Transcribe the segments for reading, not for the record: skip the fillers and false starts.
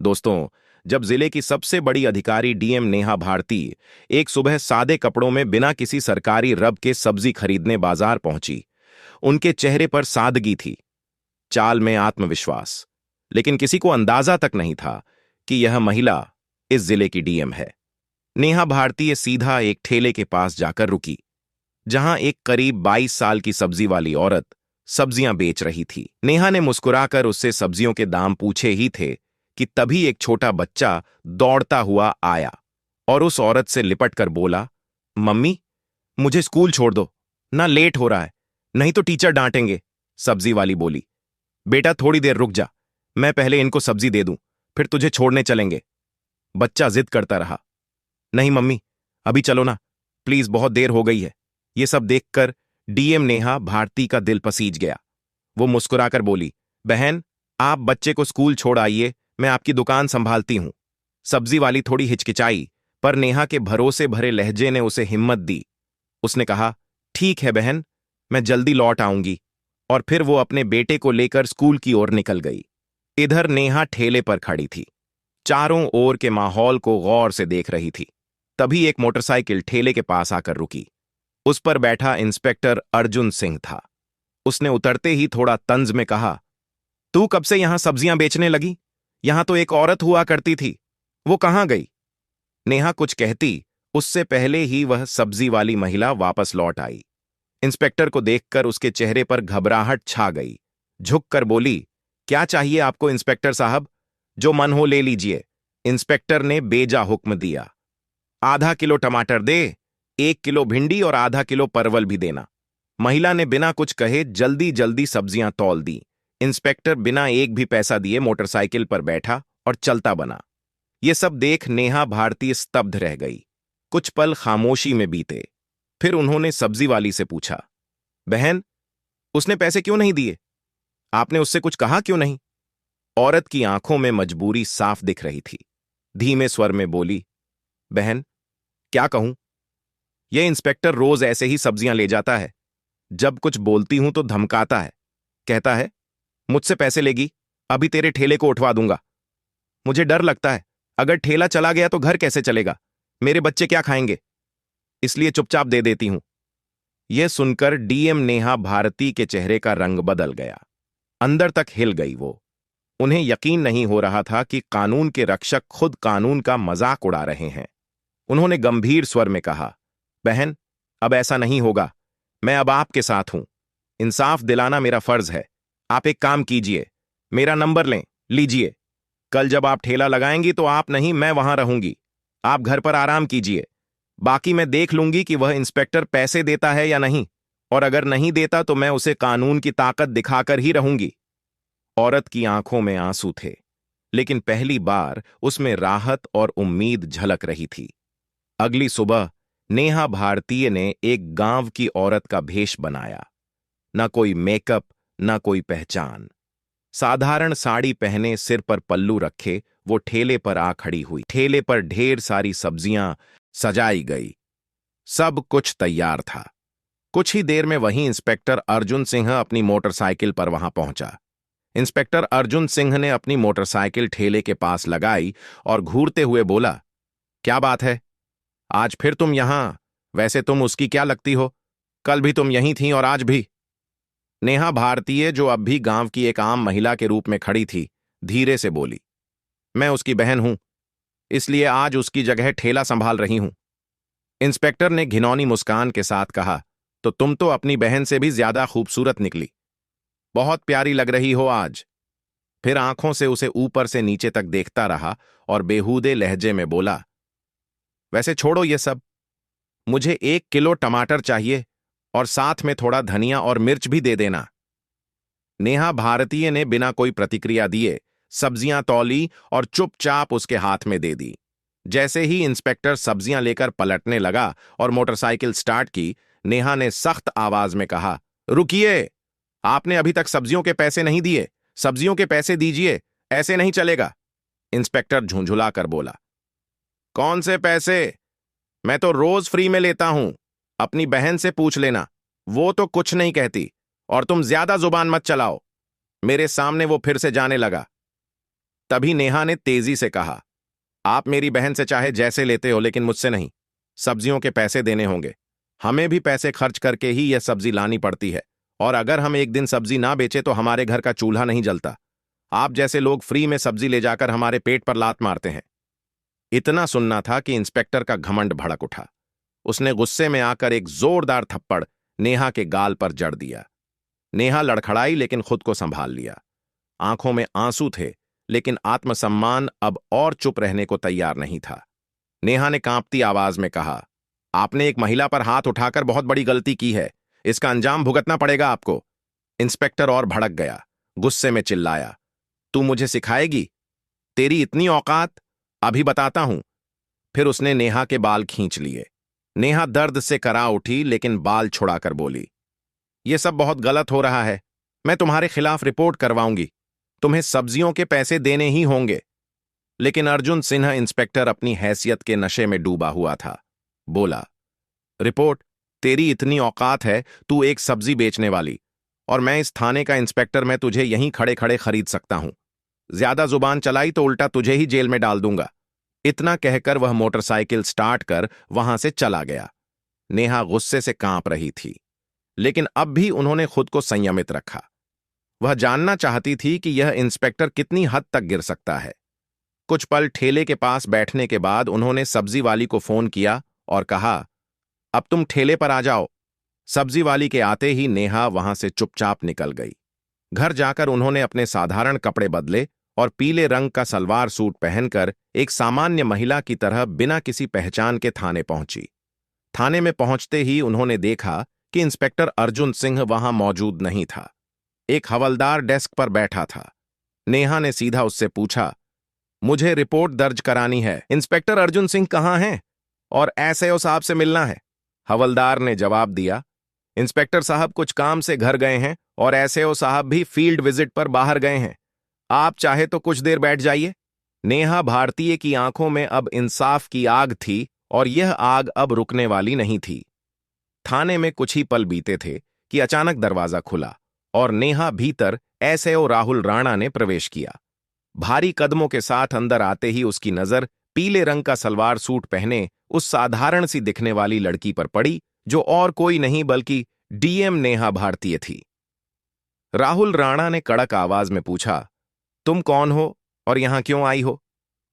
दोस्तों, जब जिले की सबसे बड़ी अधिकारी डीएम नेहा भारती एक सुबह सादे कपड़ों में बिना किसी सरकारी रब के सब्जी खरीदने बाजार पहुंची, उनके चेहरे पर सादगी थी, चाल में आत्मविश्वास। लेकिन किसी को अंदाजा तक नहीं था कि यह महिला इस जिले की डीएम है। नेहा भारती सीधा एक ठेले के पास जाकर रुकी, जहां एक करीब 22 साल की सब्जी वाली औरत सब्जियां बेच रही थी। नेहा ने मुस्कुराकर उससे सब्जियों के दाम पूछे ही थे कि तभी एक छोटा बच्चा दौड़ता हुआ आया और उस औरत से लिपट कर बोला, मम्मी, मुझे स्कूल छोड़ दो, ना लेट हो रहा है, नहीं तो टीचर डांटेंगे। सब्जी वाली बोली, बेटा थोड़ी देर रुक जा, मैं पहले इनको सब्जी दे दूं, फिर तुझे छोड़ने चलेंगे। बच्चा जिद करता रहा, नहीं मम्मी, अभी चलो ना, प्लीज, बहुत देर हो गई है। ये सब देखकर डीएम नेहा भारती का दिल पसीज गया। वो मुस्कुराकर बोली, बहन, आप बच्चे को स्कूल छोड़ आइए, मैं आपकी दुकान संभालती हूं। सब्जी वाली थोड़ी हिचकिचाई, पर नेहा के भरोसे भरे लहजे ने उसे हिम्मत दी। उसने कहा, ठीक है बहन, मैं जल्दी लौट आऊंगी। और फिर वो अपने बेटे को लेकर स्कूल की ओर निकल गई। इधर नेहा ठेले पर खड़ी थी, चारों ओर के माहौल को गौर से देख रही थी। तभी एक मोटरसाइकिल ठेले के पास आकर रुकी। उस पर बैठा इंस्पेक्टर अर्जुन सिंह था। उसने उतरते ही थोड़ा तंज में कहा, तू कब से यहां सब्जियां बेचने लगी? यहां तो एक औरत हुआ करती थी, वो कहां गई? नेहा कुछ कहती, उससे पहले ही वह सब्जी वाली महिला वापस लौट आई। इंस्पेक्टर को देखकर उसके चेहरे पर घबराहट छा गई। झुककर बोली, क्या चाहिए आपको इंस्पेक्टर साहब? जो मन हो ले लीजिए। इंस्पेक्टर ने बेजा हुक्म दिया। आधा किलो टमाटर दे, 1 किलो भिंडी और आधा किलो परवल भी देना। महिला ने बिना कुछ कहे जल्दी जल्दी सब्जियां तौल दी। इंस्पेक्टर बिना एक भी पैसा दिए मोटरसाइकिल पर बैठा और चलता बना। ये सब देख नेहा भारती स्तब्ध रह गई। कुछ पल खामोशी में बीते। फिर उन्होंने सब्जी वाली से पूछा, बहन, उसने पैसे क्यों नहीं दिए? आपने उससे कुछ कहा क्यों नहीं? औरत की आंखों में मजबूरी साफ दिख रही थी। धीमे स्वर में बोली, बहन, क्या कहूं? यह इंस्पेक्टर रोज ऐसे ही सब्जियां ले जाता है। जब कुछ बोलती हूं तो धमकाता है, कहता है, मुझसे पैसे लेगी, अभी तेरे ठेले को उठवा दूंगा। मुझे डर लगता है, अगर ठेला चला गया तो घर कैसे चलेगा? मेरे बच्चे क्या खाएंगे? इसलिए चुपचाप दे देती हूं। यह सुनकर डीएम नेहा भारती के चेहरे का रंग बदल गया। अंदर तक हिल गई वो। उन्हें यकीन नहीं हो रहा था कि कानून के रक्षक खुद कानून का मजाक उड़ा रहे हैं। उन्होंने गंभीर स्वर में कहा, बहन, अब ऐसा नहीं होगा। मैं अब आपके साथ हूं। इंसाफ दिलाना मेरा फर्ज है। आप एक काम कीजिए, मेरा नंबर लें, लीजिए। कल जब आप ठेला लगाएंगी तो आप नहीं, मैं वहां रहूंगी। आप घर पर आराम कीजिए। बाकी मैं देख लूंगी कि वह इंस्पेक्टर पैसे देता है या नहीं, और अगर नहीं देता तो मैं उसे कानून की ताकत दिखाकर ही रहूंगी। औरत की आंखों में आंसू थे, लेकिन पहली बार उसमें राहत और उम्मीद झलक रही थी। अगली सुबह नेहा भारतीय ने एक गांव की औरत का भेष बनाया। न कोई मेकअप, न कोई पहचान। साधारण साड़ी पहने, सिर पर पल्लू रखे, वो ठेले पर आ खड़ी हुई। ठेले पर ढेर सारी सब्जियां सजाई गई। सब कुछ तैयार था। कुछ ही देर में वहीं इंस्पेक्टर अर्जुन सिंह अपनी मोटरसाइकिल पर वहां पहुंचा। इंस्पेक्टर अर्जुन सिंह ने अपनी मोटरसाइकिल ठेले के पास लगाई और घूरते हुए बोला, क्या बात है? आज फिर तुम यहां? वैसे तुम उसकी क्या लगती हो? कल भी तुम यहीं थी और आज भी। नेहा भारतीय, जो अब भी गांव की एक आम महिला के रूप में खड़ी थी, धीरे से बोली, मैं उसकी बहन हूं, इसलिए आज उसकी जगह ठेला संभाल रही हूं। इंस्पेक्टर ने घिनौनी मुस्कान के साथ कहा, तो तुम तो अपनी बहन से भी ज्यादा खूबसूरत निकली। बहुत प्यारी लग रही हो आज। फिर आंखों से उसे ऊपर से नीचे तक देखता रहा और बेहूदे लहजे में बोला, वैसे छोड़ो ये सब, मुझे 1 किलो टमाटर चाहिए और साथ में थोड़ा धनिया और मिर्च भी दे देना। नेहा भारतीय ने बिना कोई प्रतिक्रिया दिए सब्जियां तौली और चुपचाप उसके हाथ में दे दी। जैसे ही इंस्पेक्टर सब्जियां लेकर पलटने लगा और मोटरसाइकिल स्टार्ट की, नेहा ने सख्त आवाज में कहा, रुकिए, आपने अभी तक सब्जियों के पैसे नहीं दिए। सब्जियों के पैसे दीजिए, ऐसे नहीं चलेगा। इंस्पेक्टर झुंझुलाकर बोला, कौन से पैसे? मैं तो रोज फ्री में लेता हूं। अपनी बहन से पूछ लेना, वो तो कुछ नहीं कहती। और तुम ज्यादा जुबान मत चलाओ। मेरे सामने वो फिर से जाने लगा। तभी नेहा ने तेजी से कहा, आप मेरी बहन से चाहे जैसे लेते हो, लेकिन मुझसे नहीं। सब्जियों के पैसे देने होंगे। हमें भी पैसे खर्च करके ही यह सब्जी लानी पड़ती है, और अगर हम एक दिन सब्जी ना बेचे तो हमारे घर का चूल्हा नहीं जलता। आप जैसे लोग फ्री में सब्जी ले जाकर हमारे पेट पर लात मारते हैं। इतना सुनना था कि इंस्पेक्टर का घमंड भड़क उठा। उसने गुस्से में आकर एक जोरदार थप्पड़ नेहा के गाल पर जड़ दिया। नेहा लड़खड़ाई, लेकिन खुद को संभाल लिया। आंखों में आंसू थे, लेकिन आत्मसम्मान अब और चुप रहने को तैयार नहीं था। नेहा ने कांपती आवाज में कहा, आपने एक महिला पर हाथ उठाकर बहुत बड़ी गलती की है। इसका अंजाम भुगतना पड़ेगा आपको। इंस्पेक्टर और भड़क गया, गुस्से में चिल्लाया, तू मुझे सिखाएगी? तेरी इतनी औकात? अभी बताता हूं। फिर उसने नेहा के बाल खींच लिए। नेहा दर्द से करा उठी, लेकिन बाल छुड़ाकर बोली, यह सब बहुत गलत हो रहा है। मैं तुम्हारे खिलाफ रिपोर्ट करवाऊंगी। तुम्हें सब्जियों के पैसे देने ही होंगे। लेकिन अर्जुन सिन्हा इंस्पेक्टर अपनी हैसियत के नशे में डूबा हुआ था। बोला, रिपोर्ट? तेरी इतनी औकात है? तू एक सब्जी बेचने वाली, और मैं इस थाने का इंस्पेक्टर। मैं तुझे यहीं खड़े खड़े खरीद सकता हूं। ज्यादा जुबान चलाई तो उल्टा तुझे ही जेल में डाल दूंगा। इतना कहकर वह मोटरसाइकिल स्टार्ट कर वहां से चला गया। नेहा गुस्से से कांप रही थी, लेकिन अब भी उन्होंने खुद को संयमित रखा। वह जानना चाहती थी कि यह इंस्पेक्टर कितनी हद तक गिर सकता है। कुछ पल ठेले के पास बैठने के बाद उन्होंने सब्जी वाली को फोन किया और कहा, अब तुम ठेले पर आ जाओ। सब्जी वाली के आते ही नेहा वहां से चुपचाप निकल गई। घर जाकर उन्होंने अपने साधारण कपड़े बदले और पीले रंग का सलवार सूट पहनकर एक सामान्य महिला की तरह बिना किसी पहचान के थाने पहुंची। थाने में पहुंचते ही उन्होंने देखा कि इंस्पेक्टर अर्जुन सिंह वहां मौजूद नहीं था। एक हवलदार डेस्क पर बैठा था। नेहा ने सीधा उससे पूछा, मुझे रिपोर्ट दर्ज करानी है। इंस्पेक्टर अर्जुन सिंह कहाँ हैं? और एसएओ साहब से मिलना है। हवलदार ने जवाब दिया, इंस्पेक्टर साहब कुछ काम से घर गए हैं और एसएओ साहब भी फील्ड विजिट पर बाहर गए हैं। आप चाहे तो कुछ देर बैठ जाइए। नेहा भारतीय की आंखों में अब इंसाफ की आग थी, और यह आग अब रुकने वाली नहीं थी। थाने में कुछ ही पल बीते थे कि अचानक दरवाजा खुला और नेहा भीतर एसएओ राहुल राणा ने प्रवेश किया। भारी कदमों के साथ अंदर आते ही उसकी नजर पीले रंग का सलवार सूट पहने उस साधारण सी दिखने वाली लड़की पर पड़ी, जो और कोई नहीं बल्कि डीएम नेहा भारतीय थी। राहुल राणा ने कड़क आवाज में पूछा, तुम कौन हो और यहां क्यों आई हो?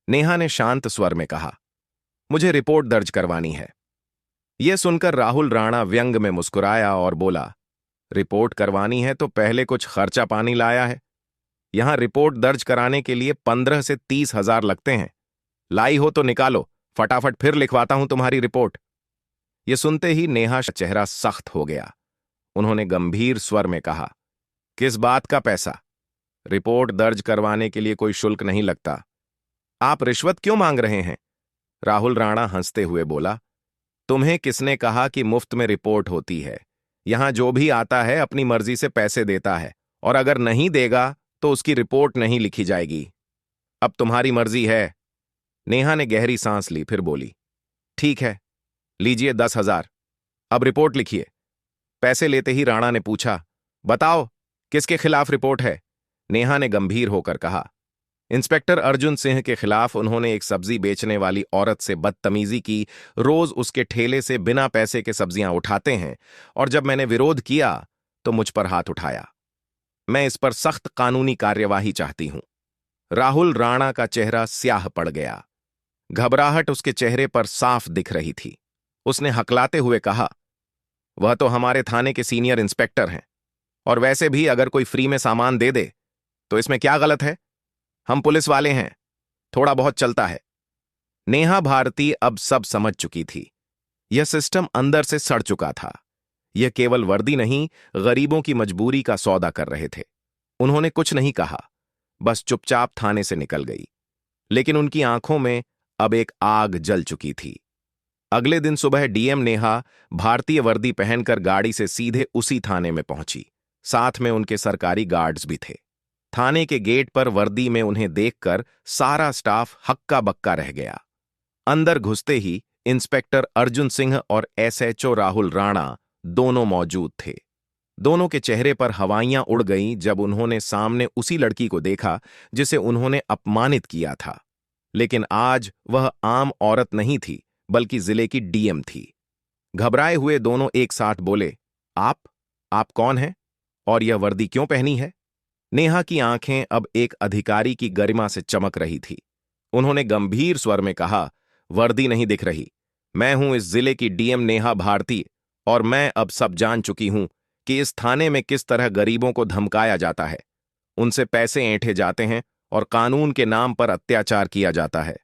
नेहा ने शांत स्वर में कहा, मुझे रिपोर्ट दर्ज करवानी है। यह सुनकर राहुल राणा व्यंग में मुस्कुराया और बोला, रिपोर्ट करवानी है तो पहले कुछ खर्चा पानी लाया है? यहां रिपोर्ट दर्ज कराने के लिए 15 से 30 हजार लगते हैं। लाई हो तो निकालो, फटाफट फिर लिखवाता हूं तुम्हारी रिपोर्ट। यह सुनते ही नेहा का चेहरा सख्त हो गया। उन्होंने गंभीर स्वर में कहा, किस बात का पैसा? रिपोर्ट दर्ज करवाने के लिए कोई शुल्क नहीं लगता। आप रिश्वत क्यों मांग रहे हैं? राहुल राणा हंसते हुए बोला, तुम्हें किसने कहा कि मुफ्त में रिपोर्ट होती है? यहां जो भी आता है अपनी मर्जी से पैसे देता है, और अगर नहीं देगा तो उसकी रिपोर्ट नहीं लिखी जाएगी। अब तुम्हारी मर्जी है। नेहा ने गहरी सांस ली, फिर बोली, ठीक है, लीजिए 10,000। अब रिपोर्ट लिखिए। पैसे लेते ही राणा ने पूछा, बताओ किसके खिलाफ रिपोर्ट है? नेहा ने गंभीर होकर कहा, इंस्पेक्टर अर्जुन सिंह के खिलाफ। उन्होंने एक सब्जी बेचने वाली औरत से बदतमीजी की। रोज उसके ठेले से बिना पैसे के सब्जियां उठाते हैं, और जब मैंने विरोध किया तो मुझ पर हाथ उठाया। मैं इस पर सख्त कानूनी कार्यवाही चाहती हूं। राहुल राणा का चेहरा स्याह पड़ गया। घबराहट उसके चेहरे पर साफ दिख रही थी। उसने हकलाते हुए कहा, वह तो हमारे थाने के सीनियर इंस्पेक्टर हैं, और वैसे भी अगर कोई फ्री में सामान दे दे तो इसमें क्या गलत है? हम पुलिस वाले हैं, थोड़ा बहुत चलता है। नेहा भारती अब सब समझ चुकी थी। यह सिस्टम अंदर से सड़ चुका था। यह केवल वर्दी नहीं, गरीबों की मजबूरी का सौदा कर रहे थे। उन्होंने कुछ नहीं कहा, बस चुपचाप थाने से निकल गई। लेकिन उनकी आंखों में अब एक आग जल चुकी थी। अगले दिन सुबह डीएम नेहा भारतीय वर्दी पहनकर गाड़ी से सीधे उसी थाने में पहुंची। साथ में उनके सरकारी गार्ड्स भी थे। थाने के गेट पर वर्दी में उन्हें देखकर सारा स्टाफ हक्का बक्का रह गया। अंदर घुसते ही इंस्पेक्टर अर्जुन सिंह और एसएचओ राहुल राणा दोनों मौजूद थे। दोनों के चेहरे पर हवाइयां उड़ गईं जब उन्होंने सामने उसी लड़की को देखा जिसे उन्होंने अपमानित किया था। लेकिन आज वह आम औरत नहीं थी, बल्कि जिले की डीएम थी। घबराए हुए दोनों एक साथ बोले, आप कौन हैं और यह वर्दी क्यों पहनी है? नेहा की आंखें अब एक अधिकारी की गरिमा से चमक रही थी। उन्होंने गंभीर स्वर में कहा, वर्दी नहीं दिख रही। मैं हूं इस जिले की डीएम नेहा भारती, और मैं अब सब जान चुकी हूं कि इस थाने में किस तरह गरीबों को धमकाया जाता है, उनसे पैसे ऐंठे जाते हैं और कानून के नाम पर अत्याचार किया जाता है।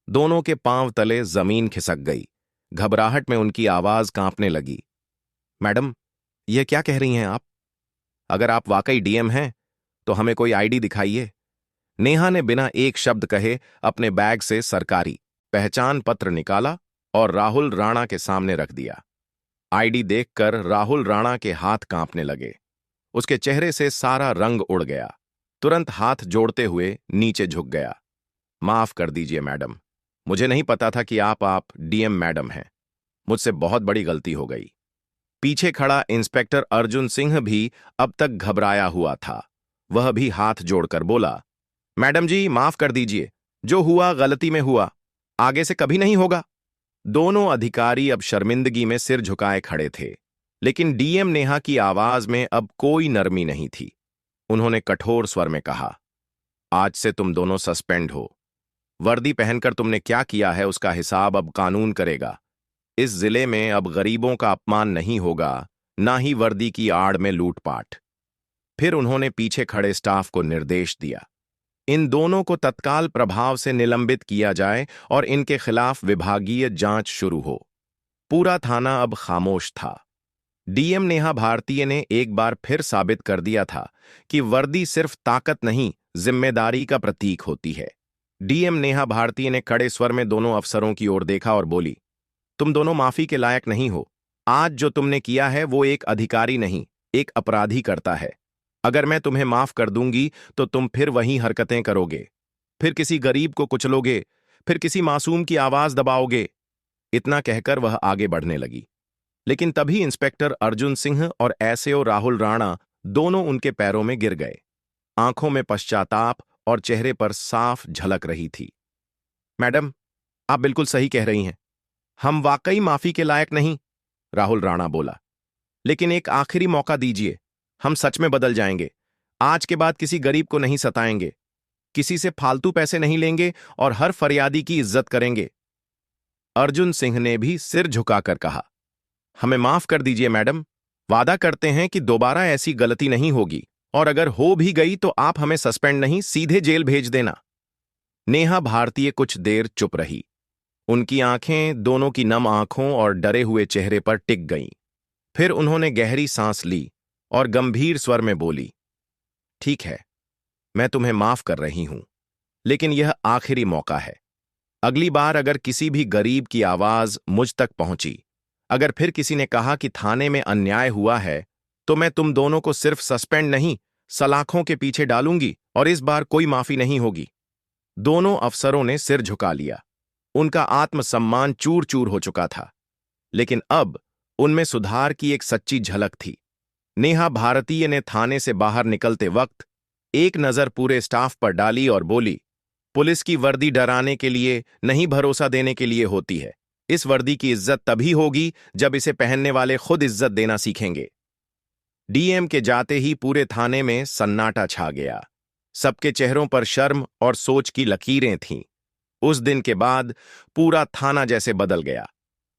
दोनों के पांव तले जमीन खिसक गई। घबराहट में उनकी आवाज कांपने लगी। मैडम, यह क्या कह रही हैं आप? अगर आप वाकई डीएम हैं तो हमें कोई आईडी दिखाइए। नेहा ने बिना एक शब्द कहे अपने बैग से सरकारी पहचान पत्र निकाला और राहुल राणा के सामने रख दिया। आईडी देखकर राहुल राणा के हाथ कांपने लगे। उसके चेहरे से सारा रंग उड़ गया। तुरंत हाथ जोड़ते हुए नीचे झुक गया। माफ कर दीजिए मैडम, मुझे नहीं पता था कि आप डीएम मैडम हैं। मुझसे बहुत बड़ी गलती हो गई। पीछे खड़ा इंस्पेक्टर अर्जुन सिंह भी अब तक घबराया हुआ था। वह भी हाथ जोड़कर बोला, मैडम जी माफ कर दीजिए, जो हुआ गलती में हुआ, आगे से कभी नहीं होगा। दोनों अधिकारी अब शर्मिंदगी में सिर झुकाए खड़े थे, लेकिन डीएम नेहा की आवाज में अब कोई नरमी नहीं थी। उन्होंने कठोर स्वर में कहा, आज से तुम दोनों सस्पेंड हो। वर्दी पहनकर तुमने क्या किया है उसका हिसाब अब कानून करेगा। इस जिले में अब गरीबों का अपमान नहीं होगा, ना ही वर्दी की आड़ में लूटपाट। फिर उन्होंने पीछे खड़े स्टाफ को निर्देश दिया, इन दोनों को तत्काल प्रभाव से निलंबित किया जाए और इनके खिलाफ विभागीय जांच शुरू हो। पूरा थाना अब खामोश था। डीएम नेहा भारतीय ने एक बार फिर साबित कर दिया था कि वर्दी सिर्फ ताकत नहीं, जिम्मेदारी का प्रतीक होती है। डीएम नेहा भारतीय ने कड़े स्वर में दोनों अफसरों की ओर देखा और बोली, तुम दोनों माफी के लायक नहीं हो। आज जो तुमने किया है वो एक अधिकारी नहीं, एक अपराधी करता है। अगर मैं तुम्हें माफ कर दूंगी तो तुम फिर वही हरकतें करोगे, फिर किसी गरीब को कुचलोगे, फिर किसी मासूम की आवाज दबाओगे। इतना कहकर वह आगे बढ़ने लगी, लेकिन तभी इंस्पेक्टर अर्जुन सिंह और एसएओ राहुल राणा दोनों उनके पैरों में गिर गए। आंखों में पश्चाताप और चेहरे पर साफ झलक रही थी। मैडम, आप बिल्कुल सही कह रही हैं, हम वाकई माफी के लायक नहीं, राहुल राणा बोला। लेकिन एक आखिरी मौका दीजिए, हम सच में बदल जाएंगे। आज के बाद किसी गरीब को नहीं सताएंगे, किसी से फालतू पैसे नहीं लेंगे और हर फरियादी की इज्जत करेंगे। अर्जुन सिंह ने भी सिर झुकाकर कहा, हमें माफ कर दीजिए मैडम, वादा करते हैं कि दोबारा ऐसी गलती नहीं होगी, और अगर हो भी गई तो आप हमें सस्पेंड नहीं, सीधे जेल भेज देना। नेहा भारतीय कुछ देर चुप रही। उनकी आंखें दोनों की नम आंखों और डरे हुए चेहरे पर टिक गईं। फिर उन्होंने गहरी सांस ली और गंभीर स्वर में बोली, ठीक है, मैं तुम्हें माफ कर रही हूं, लेकिन यह आखिरी मौका है। अगली बार अगर किसी भी गरीब की आवाज मुझ तक पहुंची, अगर फिर किसी ने कहा कि थाने में अन्याय हुआ है, तो मैं तुम दोनों को सिर्फ सस्पेंड नहीं, सलाखों के पीछे डालूंगी, और इस बार कोई माफी नहीं होगी। दोनों अफसरों ने सिर झुका लिया। उनका आत्मसम्मान चूर चूर हो चुका था, लेकिन अब उनमें सुधार की एक सच्ची झलक थी। नेहा भारतीय ने थाने से बाहर निकलते वक्त एक नजर पूरे स्टाफ पर डाली और बोली, पुलिस की वर्दी डराने के लिए नहीं, भरोसा देने के लिए होती है। इस वर्दी की इज्जत तभी होगी जब इसे पहनने वाले खुद इज्जत देना सीखेंगे। डीएम के जाते ही पूरे थाने में सन्नाटा छा गया। सबके चेहरों पर शर्म और सोच की लकीरें थीं। उस दिन के बाद पूरा थाना जैसे बदल गया।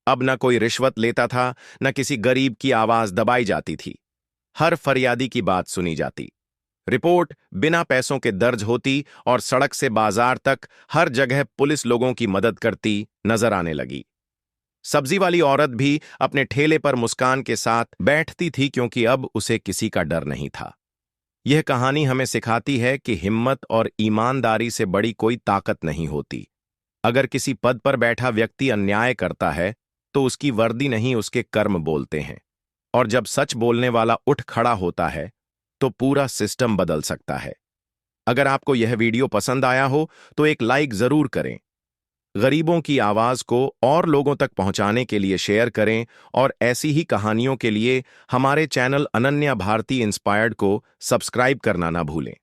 अब न कोई रिश्वत लेता था, न किसी गरीब की आवाज दबाई जाती थी। हर फरियादी की बात सुनी जाती। रिपोर्ट बिना पैसों के दर्ज होती और सड़क से बाजार तक हर जगह पुलिस लोगों की मदद करती नजर आने लगी। सब्जी वाली औरत भी अपने ठेले पर मुस्कान के साथ बैठती थी, क्योंकि अब उसे किसी का डर नहीं था। यह कहानी हमें सिखाती है कि हिम्मत और ईमानदारी से बड़ी कोई ताकत नहीं होती। अगर किसी पद पर बैठा व्यक्ति अन्याय करता है तो उसकी वर्दी नहीं, उसके कर्म बोलते हैं। और जब सच बोलने वाला उठ खड़ा होता है तो पूरा सिस्टम बदल सकता है। अगर आपको यह वीडियो पसंद आया हो तो एक लाइक जरूर करें। गरीबों की आवाज को और लोगों तक पहुंचाने के लिए शेयर करें और ऐसी ही कहानियों के लिए हमारे चैनल अनन्या भारती इंस्पायर्ड को सब्सक्राइब करना ना भूलें।